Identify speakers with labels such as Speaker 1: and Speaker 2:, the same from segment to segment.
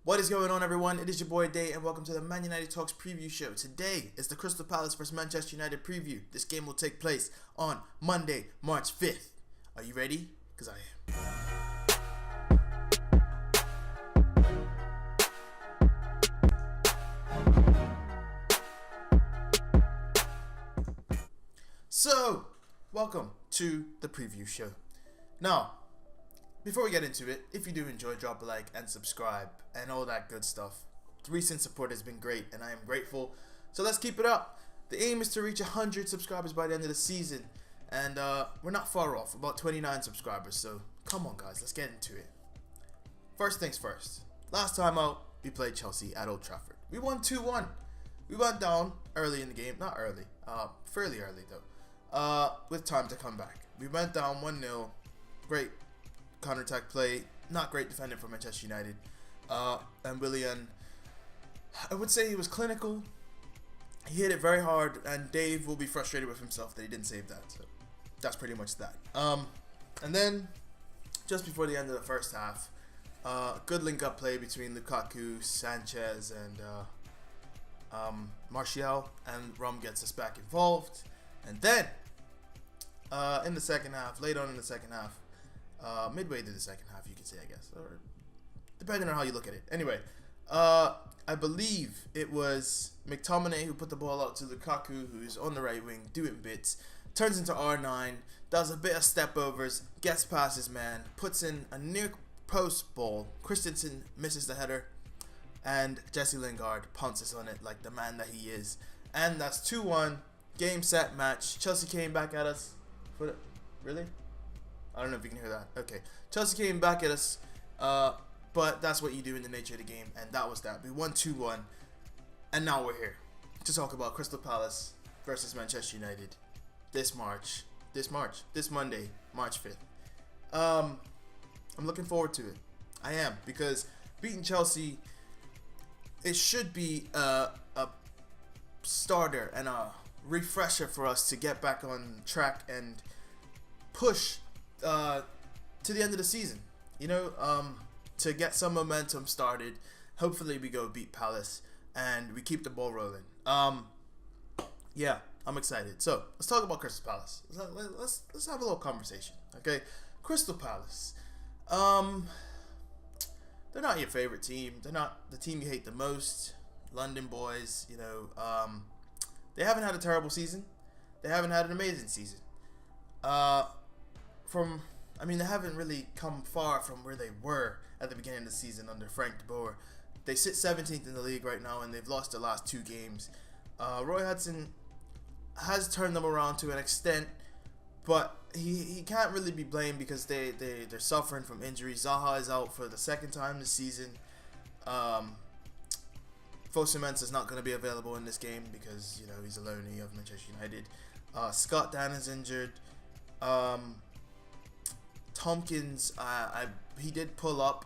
Speaker 1: What is going on, everyone? It is your boy Day, and welcome to the Man United Talks preview show. Today is the Crystal Palace vs Manchester United preview. This game will take place on Monday, March 5th. Are you ready? Because I am. So, welcome to the preview show. Now, before we get into it, if you do enjoy, drop a like and subscribe and all that good stuff. The recent support has been great and I am grateful. So let's keep it up. The aim is to reach 100 subscribers by the end of the season. And we're not far off, about 29 subscribers. So come on guys, let's get into it. First things first. Last time out, we played Chelsea at Old Trafford. We won 2-1. We went down early in the game. Not early, fairly early though. With time to come back. We went down 1-0. Great counter-attack play, not great defending for Manchester United. And Willian, I would say he was clinical. He hit it very hard, and Dave will be frustrated with himself that he didn't save that. So that's pretty much that. And then, just before the end of the first half, good link-up play between Lukaku, Sanchez, and Martial, and Rum gets us back involved. And then, in the second half, late on in the second half, midway through the second half, you could say, I guess, or depending on how you look at it. Anyway, I believe it was McTominay who put the ball out to Lukaku, who's on the right wing, doing bits, turns into R9, does a bit of step overs, gets past his man, puts in a near post ball. Christensen misses the header, and Jesse Lingard pounces on it like the man that he is. And that's 2-1, game, set, match. Chelsea came back at us. Really? I don't know if you can hear that. Okay. Chelsea came back at us, but that's what you do in the nature of the game, and that was that. We won 2-1, and now we're here to talk about Crystal Palace versus Manchester United this Monday, March 5th. I'm looking forward to it. I am, because beating Chelsea, it should be a starter and a refresher for us to get back on track and push to the end of the season, to get some momentum started. Hopefully we go beat Palace and we keep the ball rolling. Yeah, I'm excited. So let's talk about Crystal Palace. Let's have a little conversation. Okay, Crystal Palace. They're not your favorite team. They're not the team you hate the most. London boys. They haven't had a terrible season. They haven't had an amazing season. They haven't really come far from where they were at the beginning of the season under Frank de Boer. They sit 17th in the league right now, and they've lost their last 2 games. Roy Hodgson has turned them around to an extent, but he can't really be blamed because they're suffering from injuries. Zaha is out for the second time this season. Fosu is not going to be available in this game because he's a loanee of Manchester United. Scott Dan is injured. Tompkins, he did pull up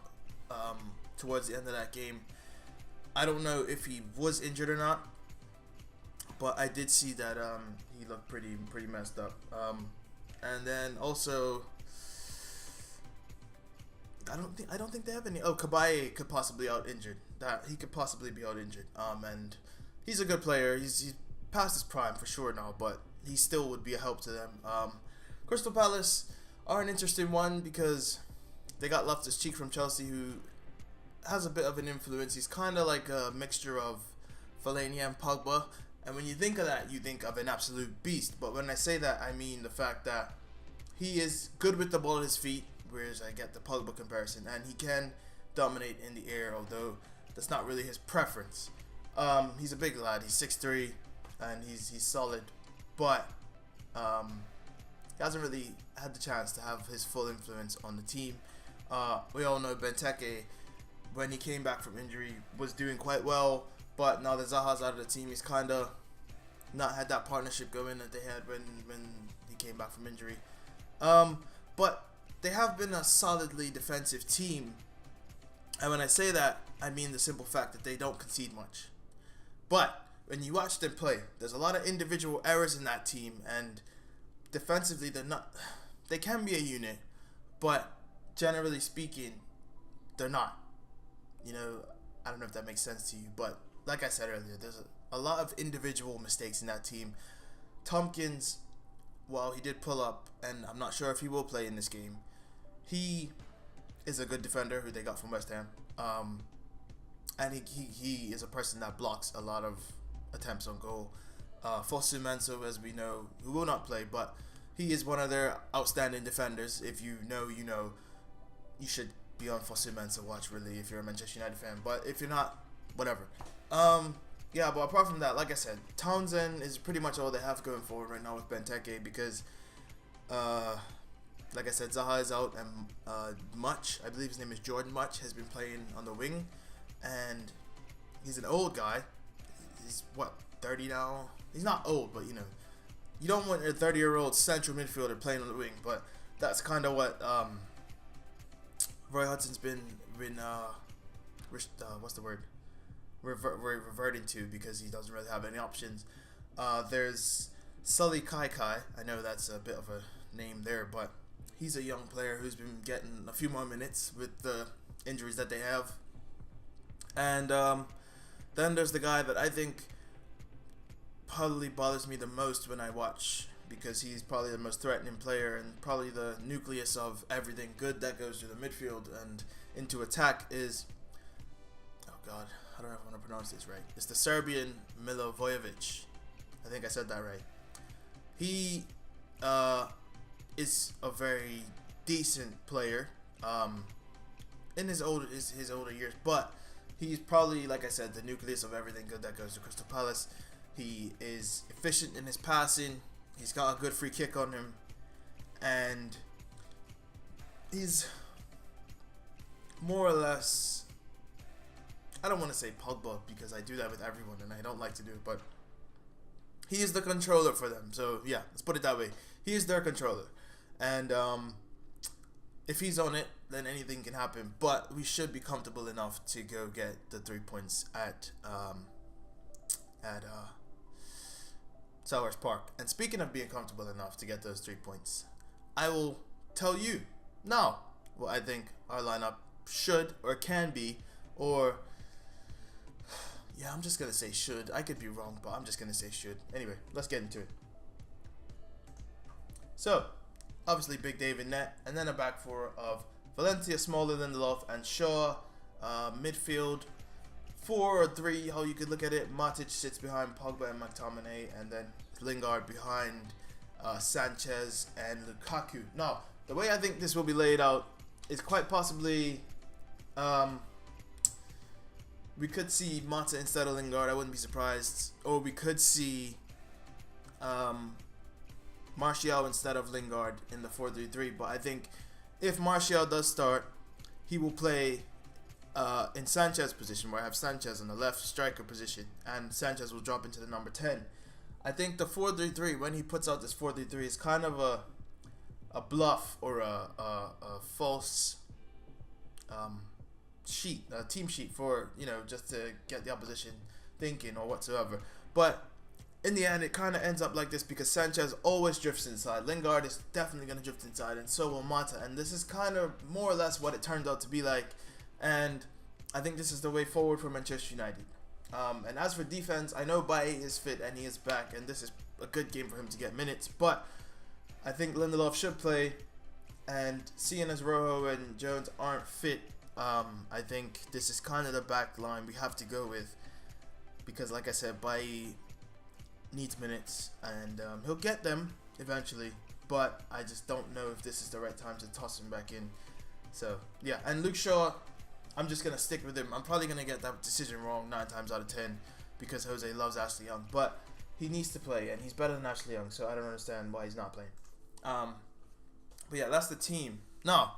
Speaker 1: towards the end of that game. I don't know if he was injured or not, but I did see that he looked pretty messed up. And then also, I don't think they have any. Oh, Kabaye could possibly out injured. He could possibly be out injured. And he's a good player. He's past his prime for sure now, but he still would be a help to them. Crystal Palace are an interesting one because they got Loftus-Cheek from Chelsea, who has a bit of an influence. He's kind of like a mixture of Fellaini and Pogba, and when you think of that, you think of an absolute beast. But when I say that, I mean the fact that he is good with the ball at his feet, whereas I get the Pogba comparison, and he can dominate in the air, although that's not really his preference. He's a big lad. He's 6'3", and he's solid, but he hasn't really had the chance to have his full influence on the team. We all know Benteke, when he came back from injury, was doing quite well, but now that Zaha's out of the team, he's kind of not had that partnership going that they had when he came back from injury. But they have been a solidly defensive team, and when I say that, I mean the simple fact that they don't concede much. But when you watch them play, there's a lot of individual errors in that team, and defensively they can be a unit, but generally speaking, they're not. I don't know if that makes sense to you, but like I said earlier, there's a lot of individual mistakes in that team. Tompkins, while he did pull up, and I'm not sure if he will play in this game, he is a good defender who they got from West Ham. And he is a person that blocks a lot of attempts on goal. Fosu Mensah, as we know, who will not play, but he is one of their outstanding defenders. If you know, you know. You should be on Fosu Mensah watch, really, if you're a Manchester United fan. But if you're not, whatever. Yeah, but apart from that, like I said, Townsend is pretty much all they have going forward right now with Benteke because, like I said, Zaha is out and Much, I believe his name is Jordan Much, has been playing on the wing. And he's an old guy. He's, what, 30 now? He's not old, but, you know, you don't want a 30-year-old central midfielder playing on the wing. But that's kind of what Roy Hudson's been what's the word? Reverting to, because he doesn't really have any options. There's Sully Kai. I know that's a bit of a name there, but he's a young player who's been getting a few more minutes with the injuries that they have. And then there's the guy that I think probably bothers me the most when I watch, because he's probably the most threatening player and probably the nucleus of everything good that goes to the midfield and into attack is, oh god, I don't know if I want to pronounce this right. It's the Serbian Milivojevic. I think I said that right. He is a very decent player in his older years, but he's probably, like I said, the nucleus of everything good that goes to Crystal Palace. He is efficient in his passing. He's got a good free kick on him. And he's more or less, I don't want to say Pogba because I do that with everyone and I don't like to do it, but he is the controller for them. So yeah, let's put it that way. He is their controller. And if he's on it, then anything can happen. But we should be comfortable enough to go get the 3 points at Selhurst Park. And speaking of being comfortable enough to get those 3 points, I will tell you now what I think our lineup should or can be, or yeah, I'm just gonna say should. I could be wrong, but I'm just gonna say should. Anyway, let's get into it. So, obviously Big Dave in net, and then a back four of Valencia, Smaller, Lindelof, and Shaw. Midfield 4 or 3, how you could look at it. Matic sits behind Pogba and McTominay, and then Lingard behind Sanchez and Lukaku. Now, the way I think this will be laid out is quite possibly we could see Mata instead of Lingard. I wouldn't be surprised. Or we could see Martial instead of Lingard in the 4-3-3. But I think if Martial does start, he will play in Sanchez's position, where I have Sanchez in the left striker position, and Sanchez will drop into the number 10. I think the 4-3-3, when he puts out this 4-3-3, is kind of a bluff or a false team sheet for, you know, just to get the opposition thinking or whatsoever. But in the end, it kind of ends up like this because Sanchez always drifts inside. Lingard is definitely going to drift inside, and so will Mata. And this is kind of more or less what it turned out to be like. And I think this is the way forward for Manchester United. And as for defense, I know Bae is fit and he is back, and this is a good game for him to get minutes. But I think Lindelof should play. And seeing as Rojo and Jones aren't fit, I think this is kind of the back line we have to go with. Because like I said, Bae needs minutes, and he'll get them eventually. But I just don't know if this is the right time to toss him back in. So yeah, and Luke Shaw, I'm just going to stick with him. I'm probably going to get that decision wrong 9 times out of 10 because Jose loves Ashley Young. But he needs to play, and he's better than Ashley Young, so I don't understand why he's not playing. But yeah, that's the team. Now,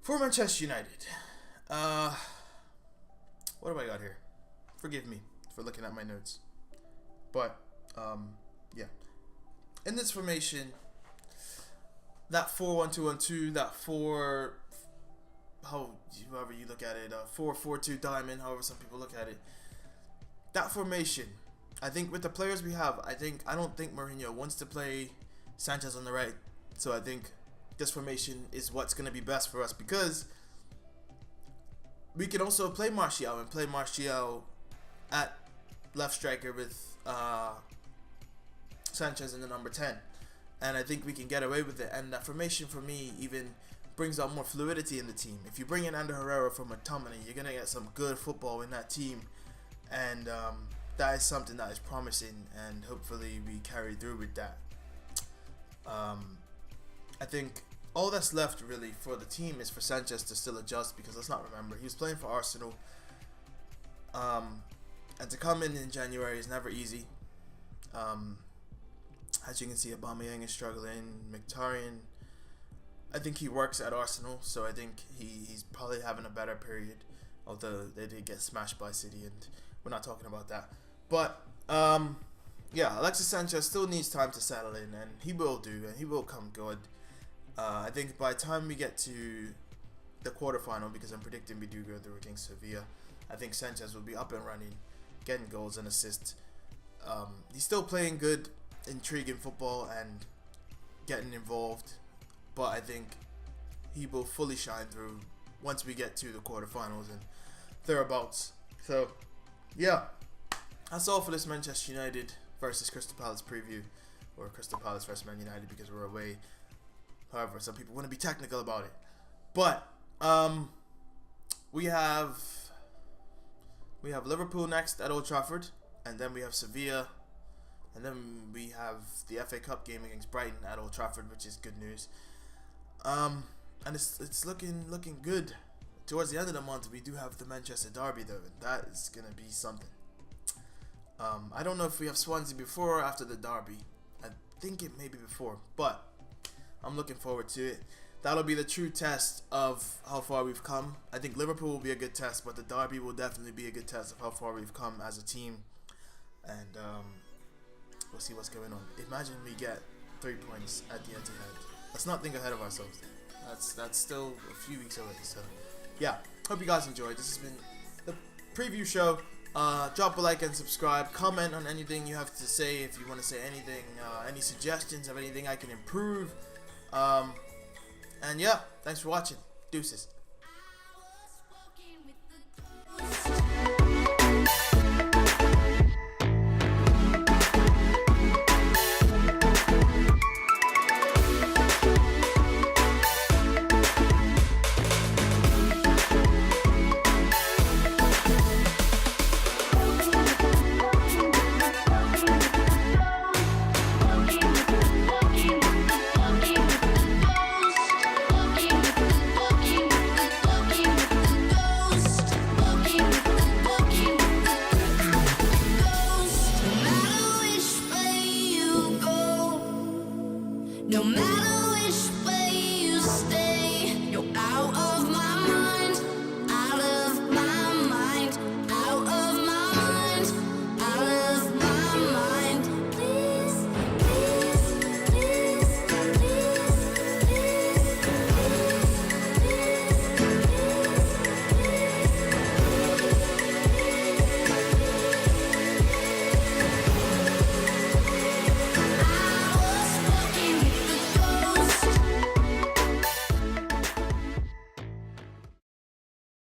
Speaker 1: for Manchester United, what do I got here? Forgive me for looking at my notes. But, yeah. In this formation, that 4-1-2-1-2, that 4... however you look at it, 4-4-2 diamond, however some people look at it. That formation, I think with the players we have, I don't think Mourinho wants to play Sanchez on the right. So I think this formation is what's going to be best for us, because we can also play Martial at left striker with Sanchez in the number 10. And I think we can get away with it. And that formation for me even brings out more fluidity in the team. If you bring in Ander Herrera from McTominay, you're going to get some good football in that team. And that is something that is promising. And hopefully we carry through with that. I think all that's left really for the team is for Sanchez to still adjust, because let's not remember, he was playing for Arsenal. And to come in January is never easy. As you can see, Aubameyang is struggling. Mkhitaryan, I think he works at Arsenal, so I think he's probably having a better period. Although they did get smashed by City, and we're not talking about that. But yeah, Alexis Sanchez still needs time to settle in, and he will do, and he will come good. I think by the time we get to the quarterfinal, because I'm predicting we do go through against Sevilla, I think Sanchez will be up and running, getting goals and assists. He's still playing good, intriguing football and getting involved, but I think he will fully shine through once we get to the quarterfinals and thereabouts. So yeah, that's all for this Manchester United versus Crystal Palace preview, or Crystal Palace versus Man United, because we're away. However, some people want to be technical about it. But we have Liverpool next at Old Trafford, and then we have Sevilla, and then we have the FA Cup game against Brighton at Old Trafford, which is good news. And it's looking good. Towards the end of the month, we do have the Manchester Derby though, and that is gonna be something. I don't know if we have Swansea before or after the Derby. I think it may be before, but I'm looking forward to it. That'll be the true test of how far we've come. I think Liverpool will be a good test, but the Derby will definitely be a good test of how far we've come as a team. And we'll see what's going on. Imagine we get 3 points at the Etihad. Let's not think ahead of ourselves. That's still a few weeks away. So yeah, hope you guys enjoyed. This has been the preview show. Drop a like and subscribe. Comment on anything you have to say. If you want to say anything, any suggestions of anything I can improve. And yeah, thanks for watching. Deuces.